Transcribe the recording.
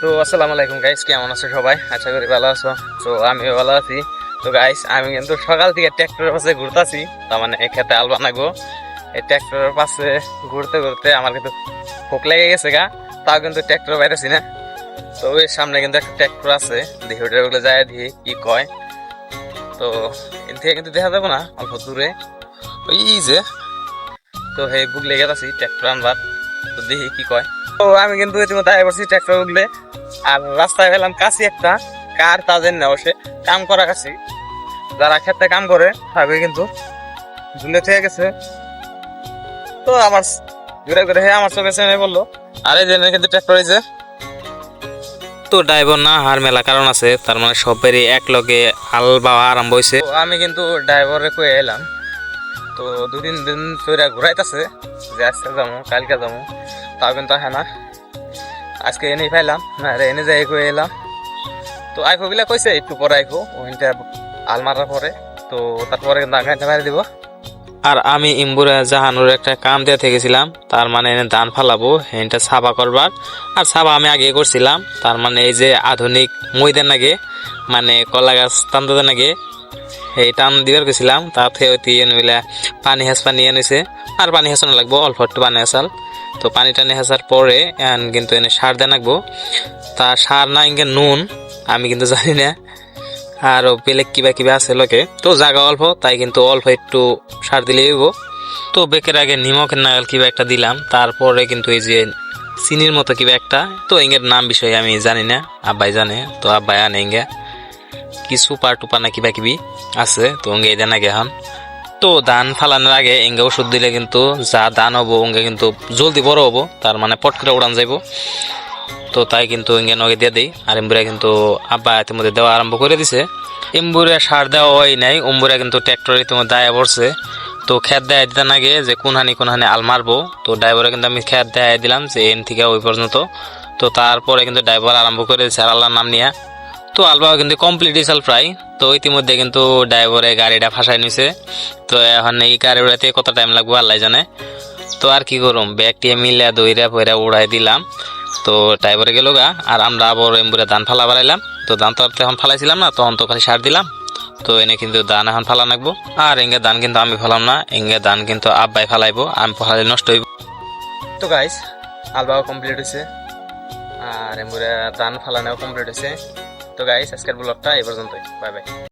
তো আসসালামু আলাইকুম গাইস, কেমন আছো সবাই? আশা করি ভালো আছো। তো আমি ভালো আছি। তো গাইস, আমি কিন্তু সকাল থেকে ট্র্যাক্টরের পাশে ঘুরতাছি। তার মানে খেতে আল বানাবো। এই ট্র্যাক্টরের পাশে ঘুরতে ঘুরতে আমার কিন্তু ভোক লেগে গেছে গা। তাও কিন্তু ট্র্যাক্টর বাইরেছি না। তো ওই সামনে কিন্তু একটা ট্র্যাক্টর আছে, দেখি ওটা যায় দেখি কি কয়। তো এর থেকে কিন্তু দেখা যাবো না, অল্প দূরে ওই যে। তো হে বুক লেগে আছি ট্র্যাক্টর আনবার। তো দেখি কি কয়। তো আমি কিন্তু ইতিমধ্যে দাঁড়িয়ে পড়ছি ট্র্যাক্টর উঠলে। আর রাস্তায় পেলাম কাছি একটা কার তাদের নেওয়া সে কাম করা কাছি, যারা ক্ষেত্রে কাম করে তাকে কিন্তু ঝুলে থেকে গেছে। তো আমার ঘুরে ঘুরে আমার চোখে চেনে বললো, আরে যে কিন্তু ট্র্যাক্টর হয়েছে। তো ড্রাইভার না হার মেলা কারণ আছে, তার মানে সবেরই এক লগে হাল বাওয়া আরম্ভ হয়েছে। আমি কিন্তু ড্রাইভারে কয়ে এলাম। তো দুদিন দিন ধরে ঘুরাইতেছে যে আজকে যাবো কালকে যাবো, তাও কিন্তু হ্যাঁ না। আজকে এনেই পাইলাম না রে, এনে যাই কয়ে এলাম। তো আইফো গুলা কইছে একটু পরে আইফো ওইটা আলমারার পরে। তো তারপরে কিন্তু আগাইতে মারি দিব। আর আমি ইম্বুরা জাহানুর একটা কাম দিয়ে থেকেছিলাম, তার মানে এনে ধান ফালাবো এটা ছাপা করবার। আর ছাপা আমি আগে করছিলাম, তার মানে এই যে আধুনিক মইদের নাগে মানে কলা গাছ টানতে নাগে এই টান দিবার গেছিলাম। তাতে মিলে পানি হেঁচপা নিয়ে নিছে। আর পানি হেঁচানো লাগবো, অল্প একটু পানি হেঁচাল। তো পানি টানি হেঁচার পরে কিন্তু এনে সার দিয়ে নাকবো। তা সার না ইঙ্গে নুন আমি কিন্তু জানি না, আরো বেলেগ কিবা কিবা আছে লোকে। তো জায়গা অল্প, তাই কিন্তু অল্প একটু সার দিলে হইব। তো বেকের আগে নিমকের নাগাল কিবা একটা দিলাম, তারপরে কিন্তু এই যে চিনির মতো কিবা একটা, তো ইঙ্গের নাম বিষয়ে আমি জানি না, আব্বাই জানে। তো আব্বাই আনে ইঙ্গে কিছু পার না কিবা কিবি আছে, তো ইঙ্গে এই দেন আগে এখন। তো ধান ফালানোর আগে ইঙ্গে ওষুধ দিলে কিন্তু যা ধান হবো ইঙ্গে কিন্তু জলদি বড় হবো, তার মানে পট করে উড়ান যাইব। তো তাই কিন্তু ইঙ্গে নগে দিয়ে দিই। আর এমবুরা কিন্তু আব্বা ইতিমধ্যে দেওয়া আরম্ভ করে দিছে। এমবুরে সার দেওয়া হয় নাই, অম্বুরা কিন্তু ট্র্যাক্টর ইতিমধ্যে দায়া পড়ছে। তো খেত দেয় দিতে নাগে যে কোনহানি আল মারবো। তো ড্রাইভারে কিন্তু আমি খেত দেয় দিলাম যে এন থেকে ওই পর্যন্ত। তো তারপরে কিন্তু ড্রাইভার আরম্ভ করে দিচ্ছে আর আল্লাহর নাম নিয়ে। তো আলবাও কিন্তু কমপ্লিট হয়েছিল প্রায়। তো ইতিমধ্যে কিন্তু ড্রাইভারে গাড়িটা ফাঁসাই নিছে। তো এখন এই গাড়ি উড়াইতে কত টাইম লাগবে আল্লাহ জানে। তো আর কি করুম, ব্যাগটি মিলে দইরা পয়রা উড়াই দিলাম। তো ড্রাইভারে গেল গা, আর আমরা আবার এমবুরে ধান ফালা বাড়াইলাম। তো ধান তো এখন ফালাইছিলাম না, তখন তো খালি সার দিলাম। তো এনে কিন্তু ধান এখন ফালা নাকবো। আর এঙ্গে ধান কিন্তু আমি ফালাম না, এঙ্গে ধান কিন্তু আব্বাই ফালাইবো, আমি ফালাইলে নষ্ট হইব। তো গাইস, আলবাও কমপ্লিট হয়েছে আর এমবুরে ধান ফালানো কমপ্লিট হয়েছে। তো গাইস, আজকের ব্লগটা এই পর্যন্তই। Bye bye.